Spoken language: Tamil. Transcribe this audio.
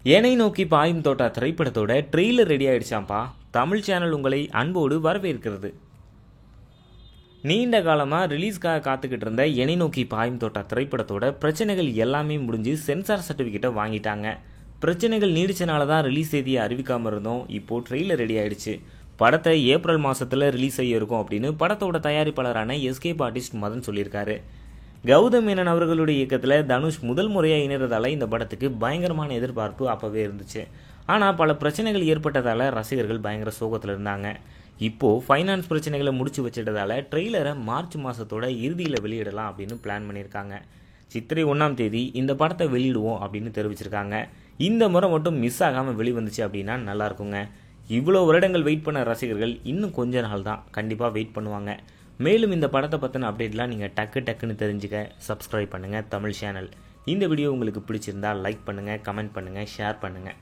ஏனை நோக்கி பாயும் தோட்டா திரைப்படத்தோட ட்ரெய்லர் ரெடி ஆயிடுச்சாம்ப்பா. தமிழ் சேனல் உங்களை அன்போடு வரவேற்கிறது. நீண்ட காலமாக ரிலீஸ்க்காக காத்துக்கிட்டு இருந்த ஏனை நோக்கி பாயும் தோட்டா திரைப்படத்தோட பிரச்சனைகள் எல்லாமே முடிஞ்சு சென்சார் சர்டிஃபிகேட்டை வாங்கிட்டாங்க. பிரச்சனைகள் நீடிச்சனால தான் ரிலீஸ் தேதியை அறிவிக்காமல் இருந்தோம். இப்போது ட்ரெய்லர் ரெடி ஆயிடுச்சு. படத்தை ஏப்ரல் மாதத்தில் ரிலீஸ் செய்ய இருக்கும் அப்படின்னு படத்தோட தயாரிப்பாளரான எஸ்கேப் ஆர்டிஸ்ட் மதன் சொல்லியிருக்காரு. கௌதம் மேனன் அவர்களுடைய இயக்கத்தில் தனுஷ் முதல் முறையாக இணைறதால இந்த படத்துக்கு பயங்கரமான எதிர்பார்ப்பு அப்போவே இருந்துச்சு. ஆனால் பல பிரச்சனைகள் ஏற்பட்டதால் ரசிகர்கள் பயங்கர சோகத்தில் இருந்தாங்க. இப்போது ஃபைனான்ஸ் பிரச்சனைகளை முடிச்சு வச்சிட்டதால ட்ரெய்லரை மார்ச் மாதத்தோட இறுதியில் வெளியிடலாம் அப்படின்னு பிளான் பண்ணியிருக்காங்க. சித்திரை 1ஆம் தேதி இந்த படத்தை வெளியிடுவோம் அப்படின்னு தெரிவிச்சிருக்காங்க. இந்த முறை மட்டும் மிஸ் ஆகாமல் வெளிவந்துச்சு அப்படின்னா நல்லாயிருக்குங்க. இவ்வளோ வருடங்கள் வெயிட் பண்ண ரசிகர்கள் இன்னும் கொஞ்ச நாள் தான் கண்டிப்பாக வெயிட் பண்ணுவாங்க. மேலும் இந்த படத்தை பற்றின அப்டேட்லாம் நீங்கள் டக்குன்னு தெரிஞ்சுக்க சப்ஸ்கிரைப் பண்ணுங்கள் தமிழ் சேனல். இந்த வீடியோ உங்களுக்கு பிடிச்சிருந்தால் லைக் பண்ணுங்கள், கமெண்ட் பண்ணுங்கள், ஷேர் பண்ணுங்கள்.